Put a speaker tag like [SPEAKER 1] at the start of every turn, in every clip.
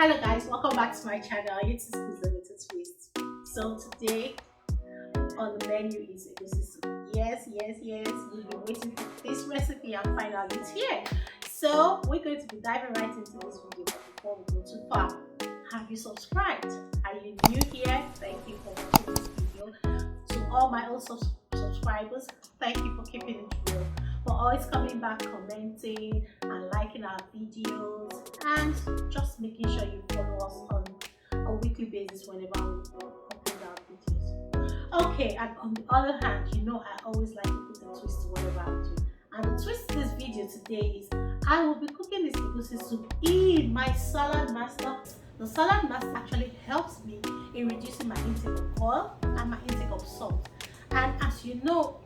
[SPEAKER 1] Hello guys, welcome back to my channel. It's Pizza with a Twist. So today on the menu is Egusi soup. Yes, we've been waiting for this recipe and finally it's here. So we're going to be diving right into this video, but before we go too far, have you subscribed? Are you new here? Thank you for watching this video. To all my old subscribers, thank you for keeping it real, for always coming back, commenting and liking our videos, and just making sure you follow us on a weekly basis whenever we upload our videos. Okay, and on the other hand, I always like to put a twist to whatever I do. And the twist to this video today is I will be cooking this egusi soup in my Saladmaster. The Saladmaster actually helps me in reducing my intake of oil and my intake of salt. And as you know,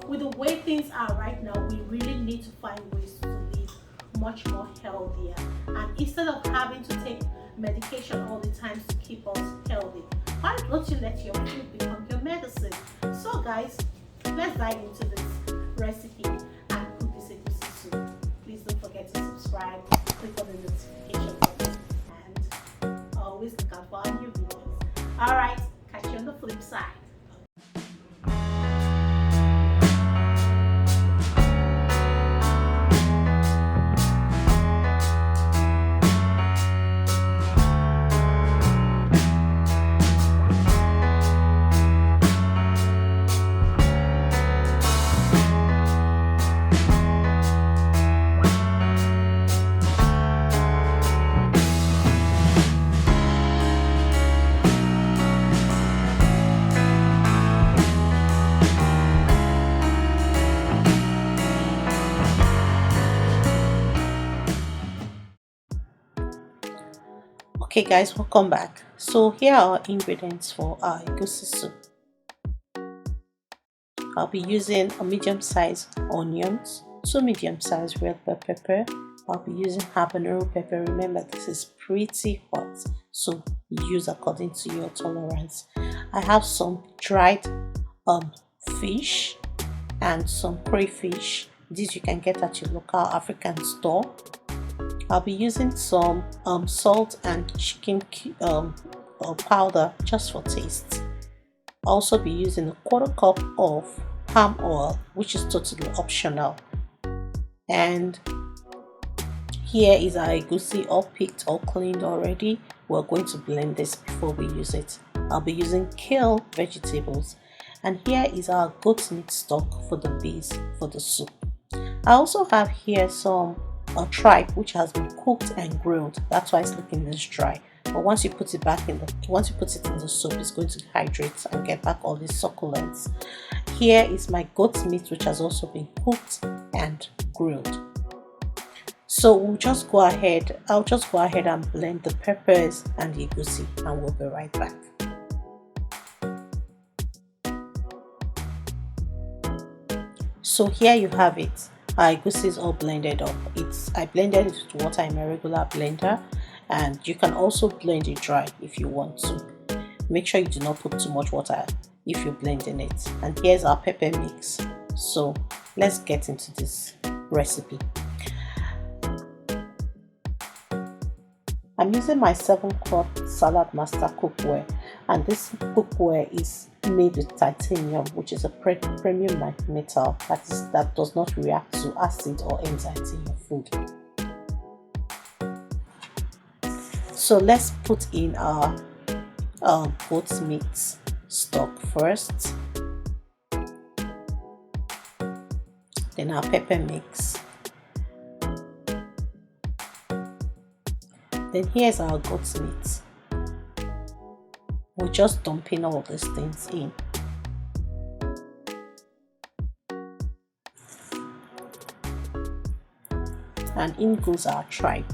[SPEAKER 1] with the way things are right now, we really need to find ways to live much more healthier. And instead of having to take medication all the time to keep us healthy, why don't you let your food become your medicine? So guys, let's dive into this recipe and cook this egusi soup. Please don't forget to subscribe, click on the notification button, and always look out for our new videos. Alright, catch you on the flip side. Okay guys, welcome back. So here are our ingredients for our egusi soup. I'll be using a medium-sized onions, 2 medium-sized red bell pepper. I'll be using habanero pepper. Remember, this is pretty hot, so use according to your tolerance. I have some dried fish and some crayfish. These you can get at your local African store. I'll be using some salt and chicken powder just for taste. I'll also be using a 1/4 cup of palm oil, which is totally optional. And here is our egusi, all picked, all cleaned already. We're going to blend this before we use it. I'll be using kale vegetables, and here is our goat meat stock for the base for the soup. I also have here some tripe, which has been cooked and grilled. That's why it's looking this dry. But once you put it in the soup, it's going to hydrate and get back all the succulence. Here is my goat meat, which has also been cooked and grilled. So I'll just go ahead and blend the peppers and the egusi, and we'll be right back. So here you have it. Our egusi is all blended up. I blended it with water in my regular blender, and you can also blend it dry if you want to. Make sure you do not put too much water if you're blending it. And here's our pepper mix. So let's get into this recipe. I'm using my 7-quart Saladmaster Cookware, and this cookware is made with titanium, which is a premium metal that does not react to acid or enzymes in your food. So let's put in our goat meat stock first, then our pepper mix, then here's our goat meat. We're just dumping all these things in. And in goes our tripe.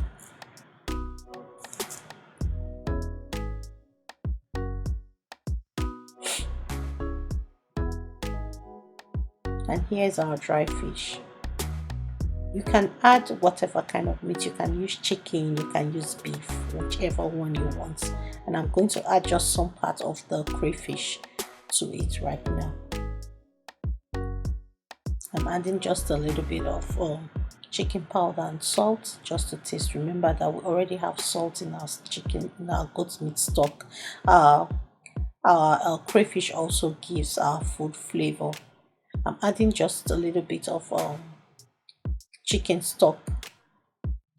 [SPEAKER 1] And here's our dry fish. You can add whatever kind of meat. You can use chicken, you can use beef, whichever one you want. And I'm going to add just some part of the crayfish to it right now. I'm adding just a little bit of
[SPEAKER 2] chicken powder and salt just to taste. Remember that we already have salt in our chicken, in our goat meat stock. Our crayfish also gives our food flavor. I'm adding just a little bit of chicken stock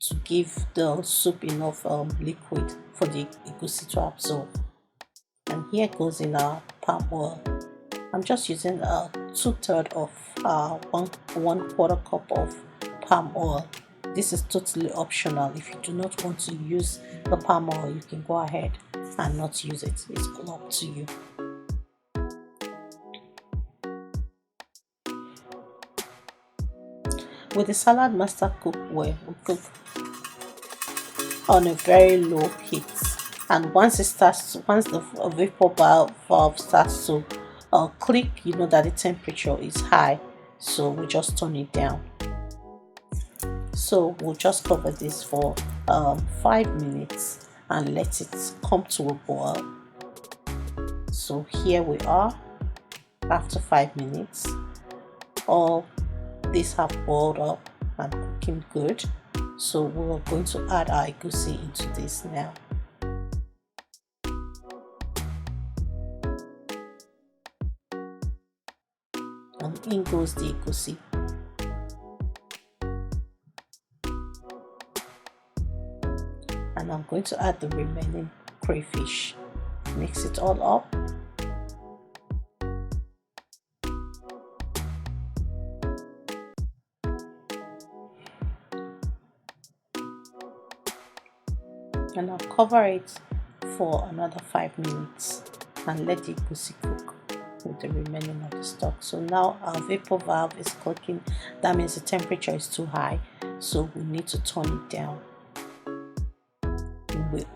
[SPEAKER 2] to give the soup enough liquid for the egusi to absorb. And here goes in our palm oil. I'm just using 2/3 of one quarter cup of palm oil. This is totally optional. If you do not want to use the palm oil, you can go ahead and not use it. It's all up to you. With the Saladmaster Cookware, we cook on a very low heat, and once the vapor valve starts to click, you know that the temperature is high, so we just turn it down. So we'll just cover this for 5 minutes and let it come to a boil. So here we are after 5 minutes. All these have boiled up and cooking good. So we're going to add our egusi into this now. And in goes the egusi. And I'm going to add the remaining crayfish. Mix it all up. And I'll cover it for another 5 minutes and let the egusi cook with the remaining of the stock. So now our vapor valve is cooking. That means the temperature is too high, so we need to turn it down.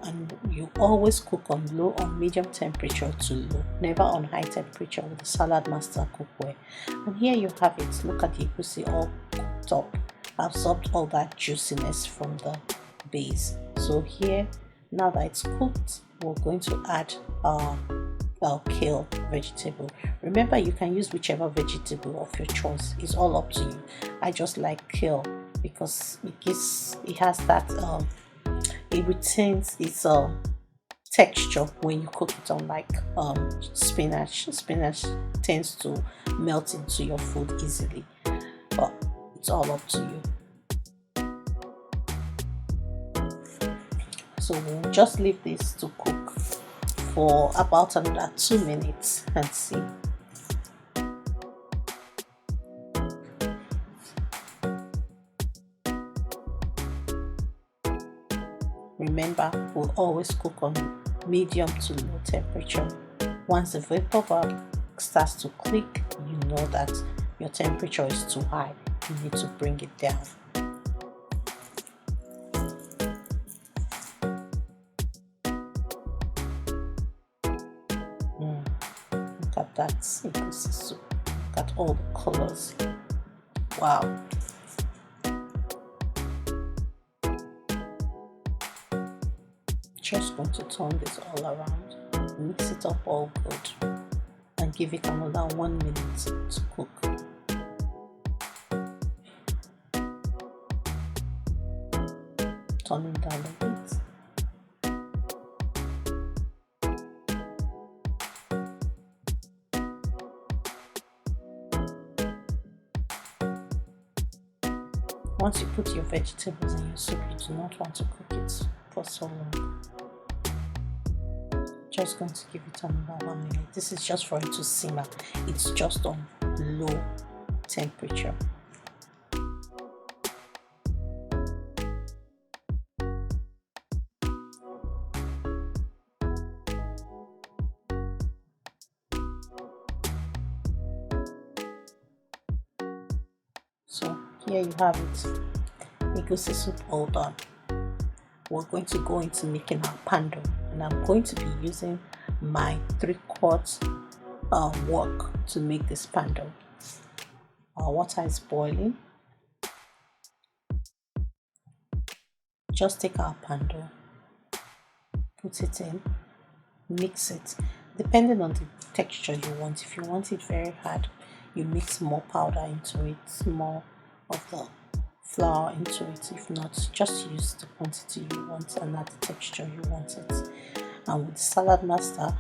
[SPEAKER 2] And you always cook on low or medium temperature to low, never on high temperature with the Saladmaster Cookware. And here you have it. Look at the egusi all cooked up, absorbed all that juiciness from the base. So here, now that it's cooked, we're going to add our kale vegetable. Remember, you can use whichever vegetable of your choice. It's all up to you. I just like kale because it has that it retains its texture when you cook it, unlike spinach. Spinach tends to melt into your food easily, but it's all up to you. So we'll just leave this to cook for about another 2 minutes and see. Remember, we'll always cook on medium to low temperature. Once the vapor valve starts to click, you know that your temperature is too high. You need to bring it down. Look at that egusi soup. Look at all the colors. Wow. Just going to turn this all around, mix it up all good, and give it another 1 minute to cook. Turning down the heat. Once you put your vegetables in your soup, you do not want to cook it for so long. Just going to give it another 1 minute. This is just for it to simmer. It's just on low temperature. So here you have it, egusi soup all done. We're going to go into making our pando, and I'm going to be using my 3/4 wok to make this pando. Our water is boiling. Just take our pando, put it in, mix it depending on the texture you want. If you want it very hard, you mix more powder into it, more of the flour into it. If not, just use the quantity you want and add the texture you want it. And with the Saladmaster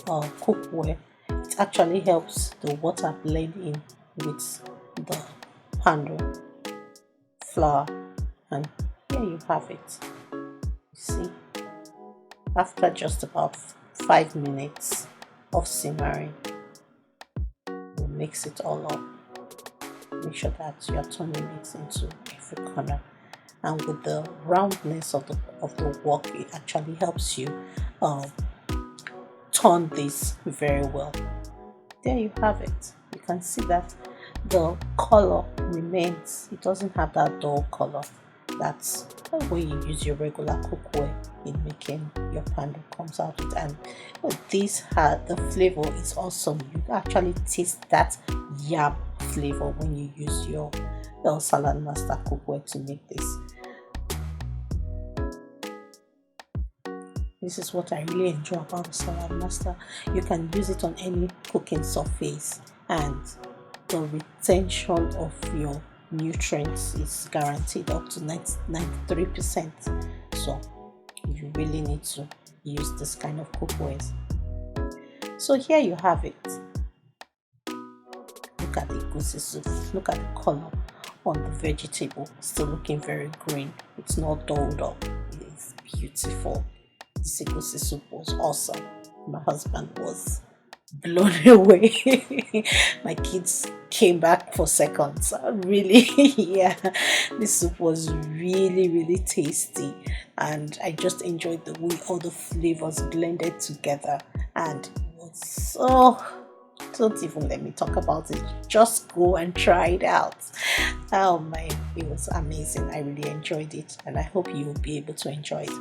[SPEAKER 2] cookware, it actually helps the water blend in with the handle flour, and here you have it. See, after just about 5 minutes of simmering, we'll mix it all up. Make sure that you are turning it into every corner, and with the roundness of the wok, it actually helps you turn this very well. There you have it. You can see that the color remains, it doesn't have that dull color. That's when you use your regular cookware in making your pan comes out with. And this the flavor is awesome. You actually taste that yam flavor when you use your Saladmaster cookware to make this. This is what I really enjoy about the Saladmaster. You can use it on any cooking surface, and the retention of your nutrients is guaranteed up to 93%. So you really need to use this kind of cookwares. So here you have it. Look at the Egusi soup. Look at the color on the vegetable. Still looking very green. It's not dulled up. It is beautiful. This Egusi soup was awesome. My husband was blown away. My kids came back for seconds. Really, yeah, this soup was really tasty, and I just enjoyed the way all the flavors blended together, and it was so, don't even let me talk about it, just go and try it out. Oh my, it was amazing. I really enjoyed it, and I hope you will be able to enjoy it.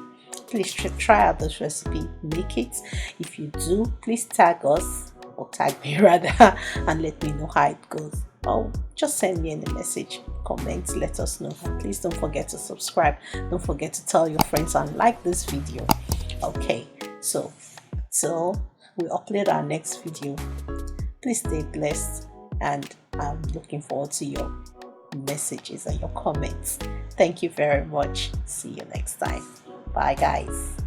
[SPEAKER 2] Please try out this recipe, make it. If you do, please tag us, or tag me rather, and let me know how it goes. Or just send me any message, comment, let us know. And please don't forget to subscribe. Don't forget to tell your friends and like this video. Okay, so we upload our next video. Please stay blessed, and I'm looking forward to your messages and your comments. Thank you very much. See you next time. Bye guys.